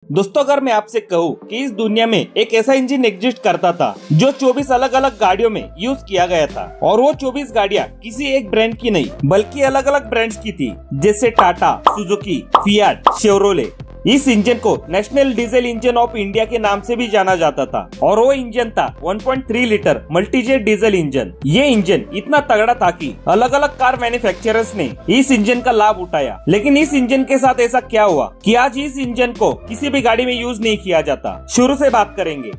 दोस्तों, अगर मैं आपसे कहूँ कि इस दुनिया में एक ऐसा इंजन एग्जिस्ट करता था जो 24 अलग अलग गाड़ियों में यूज किया गया था, और वो 24 गाड़ियाँ किसी एक ब्रांड की नहीं बल्कि अलग अलग ब्रांड्स की थी, जैसे टाटा, सुजुकी, फियाट, शेवरोले। इस इंजन को national diesel engine of India के नाम से भी जाना जाता था, और वो इंजन था 1.3 लीटर मल्टीजेट डीजल इंजन। ये इंजन इतना तगड़ा था कि अलग अलग कार मैन्युफैक्चरर्स ने इस इंजन का लाभ उठाया। लेकिन इस इंजन के साथ ऐसा क्या हुआ कि आज इस इंजन को किसी भी गाड़ी में यूज नहीं किया जाता। शुरू से बात करेंगे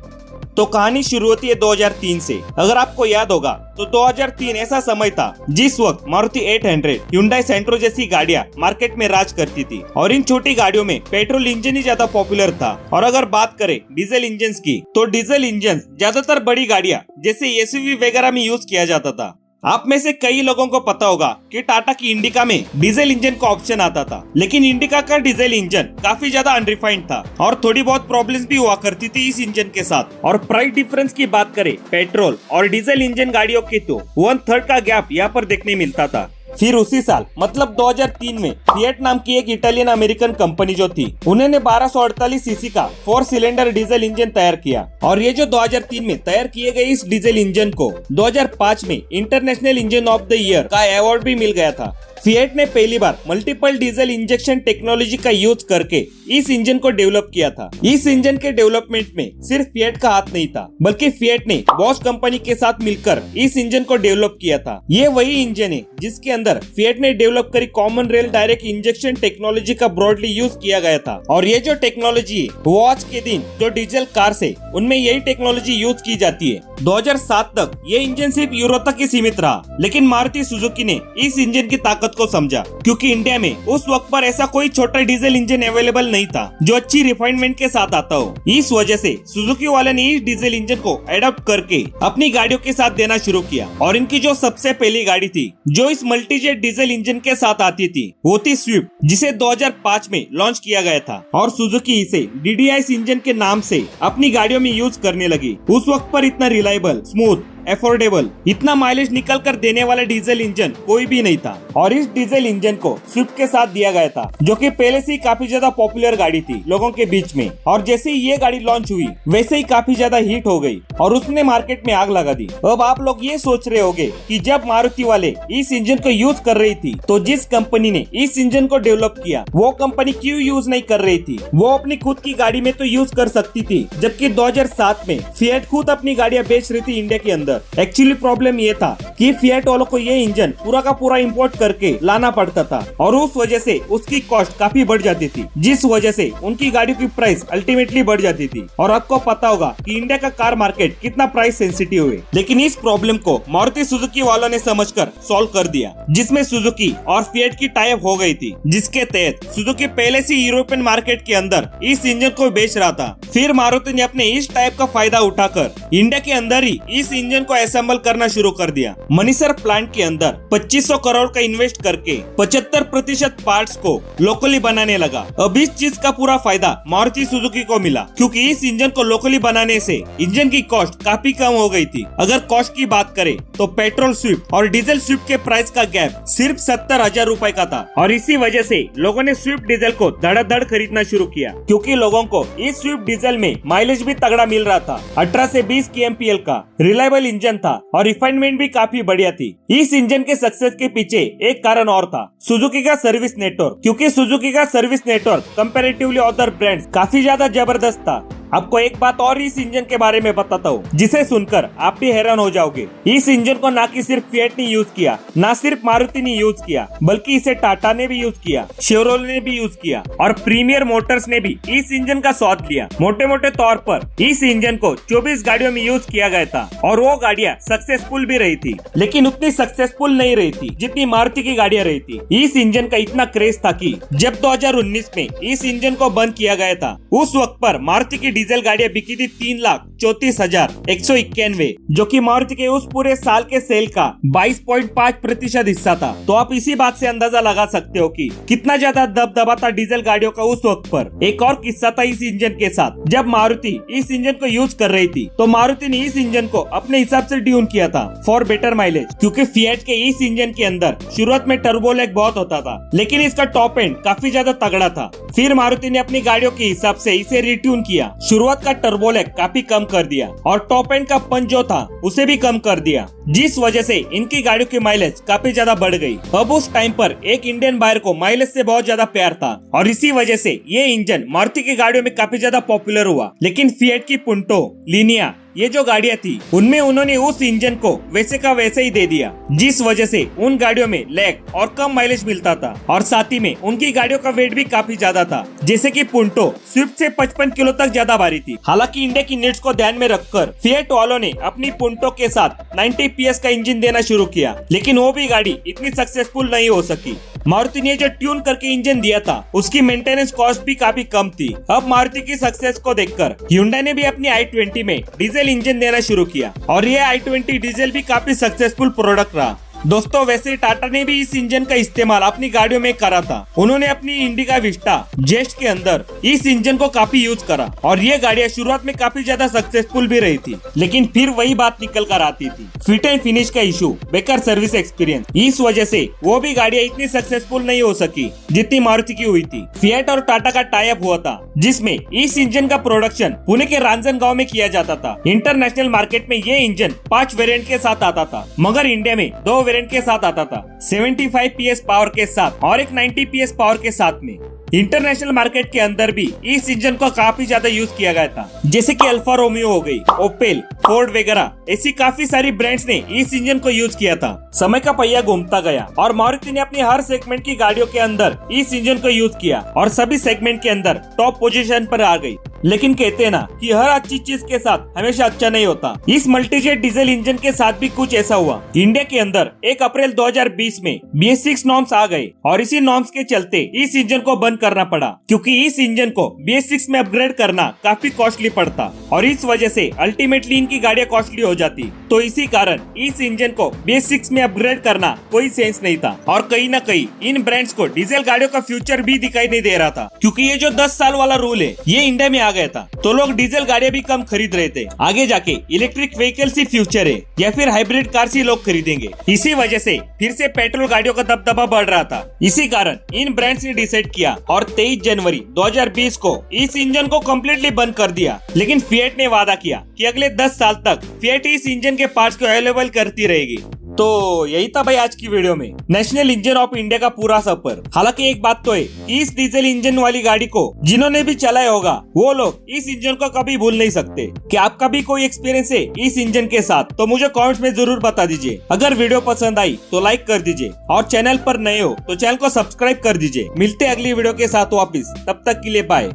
तो कहानी शुरू होती है 2003 से। अगर आपको याद होगा तो 2003 ऐसा समय था जिस वक्त मारुति 800, Hyundai सेंट्रो जैसी गाड़ियां मार्केट में राज करती थी, और इन छोटी गाड़ियों में पेट्रोल इंजन ही ज्यादा पॉपुलर था। और अगर बात करें डीजल इंजन की, तो डीजल इंजन ज्यादातर बड़ी गाड़ियां जैसे एसयूवी वगैरह में यूज किया जाता था। आप में से कई लोगों को पता होगा कि टाटा की इंडिका में डीजल इंजन का ऑप्शन आता था, लेकिन इंडिका का डीजल इंजन काफी ज्यादा अनरिफाइंड था और थोड़ी बहुत प्रॉब्लम्स भी हुआ करती थी इस इंजन के साथ। और प्राइस डिफरेंस की बात करें पेट्रोल और डीजल इंजन गाड़ियों की, तो 1/3 का गैप यहाँ पर देखने मिलता था। फिर उसी साल मतलब 2003 में फिएट नाम की एक इटालियन अमेरिकन कंपनी जो थी, उन्होंने 1248 सीसी का 4 सिलेंडर डीजल इंजन तैयार किया। और ये जो 2003 में तैयार किए गए इस डीजल इंजन को 2005 में international engine of the year का अवार्ड भी मिल गया था। फिएट ने पहली बार मल्टीपल डीजल इंजेक्शन टेक्नोलॉजी का यूज करके इस इंजन को डेवलप किया था। इस इंजन के डेवलपमेंट में सिर्फ फिएट का हाथ नहीं था, बल्कि फिएट ने बॉश कंपनी के साथ मिलकर इस इंजन को डेवलप किया था। ये वही इंजन है जिसके अंदर फिएट ने डेवलप करी common rail direct injection technology का ब्रॉडली यूज किया गया था। और ये जो टेक्नोलॉजी है वो आज के दिन जो डीजल कार है उनमें यही टेक्नोलॉजी यूज की जाती है। 2007 तक ये इंजन सिर्फ यूरोप तक ही सीमित रहा, लेकिन मारुति सुजुकी ने इस इंजन की ताकत को समझा, क्योंकि इंडिया में उस वक्त पर ऐसा कोई छोटा डीजल इंजन अवेलेबल नहीं था जो अच्छी रिफाइनमेंट के साथ आता हो। इस वजह से सुजुकी वाले ने इस डीजल इंजन को एडॉप्ट करके अपनी गाड़ियों के साथ देना शुरू किया। और इनकी जो सबसे पहली गाड़ी थी जो इस मल्टीजेट डीजल इंजन के साथ आती थी वो थी स्विफ्ट, जिसे 2005 में लॉन्च किया गया था। और सुजुकी इसे डीडीआई इंजन के नाम से अपनी गाड़ियों में यूज करने लगी। उस वक्त पर इतना रिलायबल, स्मूथ, अफोर्डेबल, इतना माइलेज निकल कर देने वाला डीजल इंजन कोई भी नहीं था। और इस डीजल इंजन को स्विफ्ट के साथ दिया गया था, जो कि पहले से ही काफी ज्यादा पॉपुलर गाड़ी थी लोगों के बीच में। और जैसे ही ये गाड़ी लॉन्च हुई वैसे ही काफी ज्यादा हिट हो गई और उसने मार्केट में आग लगा दी। अब आप लोग ये सोच रहे होंगे कि जब मारुति वाले इस इंजन को यूज कर रही थी तो जिस कंपनी ने इस इंजन को डेवलप किया वो कंपनी क्यों यूज नहीं कर रही थी? वो अपनी खुद की गाड़ी में तो यूज कर सकती थी, जबकि 2007 में फिएट खुद अपनी गाड़ियां बेच रही थी इंडिया के अंदर। एक्चुअली प्रॉब्लम ये था कि फिएट वालों को ये इंजन पूरा का पूरा इंपोर्ट करके लाना पड़ता था, और उस वजह से उसकी कॉस्ट काफी बढ़ जाती थी, जिस वजह से उनकी गाड़ी की प्राइस अल्टीमेटली बढ़ जाती थी। और आपको पता होगा कि इंडिया का कार मार्केट कितना प्राइस सेंसिटिव है। लेकिन इस प्रॉब्लम को मारुति सुजुकी वालों ने समझकर सॉल्व कर दिया, जिसमें सुजुकी और फिएट की टाई अप हो गई थी, जिसके तहत सुजुकी पहले से यूरोपियन मार्केट के अंदर इस इंजन को बेच रहा था। फिर मारुति ने अपने इस टाइप का फायदा उठाकर इंडिया के अंदर ही इस इंजन को असेंबल करना शुरू कर दिया। मनीसर प्लांट के अंदर 2500 करोड़ का इन्वेस्ट करके 75% पार्ट्स को लोकली बनाने लगा। अब इस चीज का पूरा फायदा मारुति सुजुकी को मिला, क्योंकि इस इंजन को लोकली बनाने से इंजन की कॉस्ट काफी कम हो गई थी। अगर कॉस्ट की बात करें तो पेट्रोल स्विफ्ट और डीजल स्विफ्ट के प्राइस का गैप सिर्फ 70,000 रुपए का था। और इसी वजह से लोगों ने स्विफ्ट डीजल को धड़ाधड़ खरीदना शुरू किया, क्योंकि लोगों को इस स्विफ्ट डीजल में माइलेज भी तगड़ा मिल रहा था। 18 से 20 kmpl का रिलायबल इंजन था और रिफाइनमेंट भी काफी बढ़िया थी। इस इंजन के सक्सेस के पीछे एक कारण और था, सुजुकी का सर्विस नेटवर्क। क्योंकि सुजुकी का service network comparatively other brands काफी ज्यादा जबरदस्त था। आपको एक बात और इस इंजन के बारे में बताता हूँ, जिसे सुनकर आप भी हैरान हो जाओगे। इस इंजन को ना कि सिर्फ फिएट ने यूज किया, ना सिर्फ मारुति ने यूज किया, बल्कि इसे टाटा ने भी यूज किया, शेवरोले ने भी यूज किया, और प्रीमियर मोटर्स ने भी इस इंजन का स्वाद लिया। मोटे मोटे तौर पर इस इंजन को 24 गाड़ियों में यूज किया गया था, और वो गाड़ियां सक्सेसफुल भी रही थी, लेकिन उतनी सक्सेसफुल नहीं रही थी जितनी मारुति की गाड़ियां रही थी। इस इंजन का इतना क्रेज था कि जब 2019 में इस इंजन को बंद किया गया था, उस वक्त पर मारुति की डीजल गाड़ियां बिकी थी 3,34,191, जो कि मारुति के उस पूरे साल के सेल का 22.5% हिस्सा था। तो आप इसी बात से अंदाजा लगा सकते हो कि कितना ज्यादा दबदबा था डीजल गाड़ियों का उस वक्त पर। एक और किस्सा था इस इंजन के साथ। जब मारुति इस इंजन को यूज कर रही थी तो मारुति ने इस इंजन को अपने हिसाब से ट्यून किया था फॉर बेटर माइलेज, क्योंकि फिएट के इस इंजन के अंदर शुरुआत में टर्बो लैग बहुत होता था, लेकिन इसका टॉप एंड काफी ज्यादा तगड़ा था। फिर मारुति ने अपनी गाड़ियों के हिसाब से इसे रिट्यून किया, शुरुआत का टर्बो लैग काफी कम कर दिया और टॉप एंड का पंच जो था उसे भी कम कर दिया, जिस वजह से इनकी गाड़ियों की माइलेज काफी ज्यादा बढ़ गई। अब उस टाइम पर एक इंडियन बायर को माइलेज से बहुत ज्यादा प्यार था और इसी वजह से ये इंजन मारुति की गाड़ियों में काफी ज्यादा पॉपुलर हुआ। लेकिन फिएट की पुंटो, लिनिया, ये जो गाड़ियां थी उनमें उन्होंने उस इंजन को वैसे का वैसे ही दे दिया, जिस वजह से उन गाड़ियों में लैग और कम माइलेज मिलता था और साथ ही में उनकी गाड़ियों का वेट भी काफी ज्यादा था। जैसे कि पुंटो स्विफ्ट से 55 किलो तक ज्यादा भारी थी। हालांकि इंडिया की नीड्स को ध्यान में रखकर फिएट वालों ने अपनी पुंटो के साथ 90 PS का इंजन देना शुरू किया, लेकिन वो भी गाड़ी इतनी सक्सेसफुल नहीं हो सकी। मारुति ने जो ट्यून करके इंजन दिया था उसकी मेंटेनेंस कॉस्ट भी काफी कम थी। अब मारुति की सक्सेस को देखकर Hyundai ने भी अपनी i20 में डीजल इंजन देना शुरू किया और ये i20 डीजल भी काफी सक्सेसफुल प्रोडक्ट रहा। दोस्तों, वैसे टाटा ने भी इस इंजन का इस्तेमाल अपनी गाड़ियों में करा था। उन्होंने अपनी इंडिका विस्टा जेस्ट के अंदर इस इंजन को काफी यूज करा और ये गाड़ियां शुरुआत में काफी ज्यादा सक्सेसफुल भी रही थी, लेकिन फिर वही बात निकल कर आती थी, फिट एंड फिनिश का इशू, बेकार सर्विस एक्सपीरियंस। इस वजह से वो भी गाड़ियां इतनी सक्सेसफुल नहीं हो सकी जितनी मारुति की हुई थी। फिएट और टाटा का टाई अप हुआ था, जिसमें इस इंजन का प्रोडक्शन पुणे के रांजनगांव में किया जाता था। इंटरनेशनल मार्केट में ये इंजन 5 वेरिएंट के साथ आता था, मगर इंडिया में 2 वेरिएंट के साथ आता था, 75 PS पावर के साथ और एक 90 PS पावर के साथ में। इंटरनेशनल मार्केट के अंदर भी इस इंजन को काफी ज्यादा यूज किया गया था, जैसे कि अल्फा रोमियो हो गई, ओपेल, फोर्ड वगैरह ऐसी काफी सारी ब्रांड्स ने इस इंजन को यूज किया था। समय का पहिया घूमता गया और मारुति ने अपनी हर सेगमेंट की गाड़ियों के अंदर इस इंजन को यूज किया और सभी सेगमेंट के अंदर टॉप पोजीशन पर आ गई। लेकिन कहते हैं ना कि हर अच्छी चीज के साथ हमेशा अच्छा नहीं होता। इस मल्टीजेट डीजल इंजन के साथ भी कुछ ऐसा हुआ। इंडिया के अंदर 1 अप्रैल 2020 में BS6 नॉर्म्स आ गए और इसी नॉर्म्स के चलते इस इंजन को बंद करना पड़ा, क्योंकि इस इंजन को BS6 में अपग्रेड करना काफी कॉस्टली पड़ता और इस वजह से अल्टीमेटली इनकी गाड़ियां कॉस्टली हो जाती। तो इसी कारण इस इंजन को BS6 में अपग्रेड करना कोई सेंस नहीं था और कहीं ना कहीं इन ब्रांड्स को डीजल गाड़ियों का फ्यूचर भी दिखाई नहीं दे रहा था, क्योंकि ये जो 10 साल वाला रूल है ये इंडिया में आ गया था, तो लोग डीजल गाड़ियां भी कम खरीद रहे थे। आगे जाके इलेक्ट्रिक व्हीकल्स ही फ्यूचर है या फिर हाइब्रिड कार्स ही लोग खरीदेंगे। इसी वजह से फिर से पेट्रोल गाड़ियों का दबदबा बढ़ रहा था। इसी कारण इन ब्रांड्स ने डिसाइड किया और 23 जनवरी 2020 को इस इंजन को कम्प्लीटली बंद कर दिया। लेकिन फिएट ने वादा किया कि अगले 10 साल तक फिएट इस इंजन के पार्ट्स को अवेलेबल करती रहेगी। तो यही था भाई आज की वीडियो में नेशनल इंजन ऑफ इंडिया का पूरा सफर। हालांकि एक बात तो है कि इस डीजल इंजन वाली गाड़ी को जिन्होंने भी चलाया होगा वो लोग इस इंजन को कभी भूल नहीं सकते। कि आपका भी कोई एक्सपीरियंस है इस इंजन के साथ तो मुझे कमेंट्स में जरूर बता दीजिए। अगर वीडियो पसंद आई तो लाइक कर दीजिए और चैनल पर नए हो तो चैनल को सब्सक्राइब कर दीजिए। मिलते अगली वीडियो के साथ वापिस, तब तक के लिए बाय।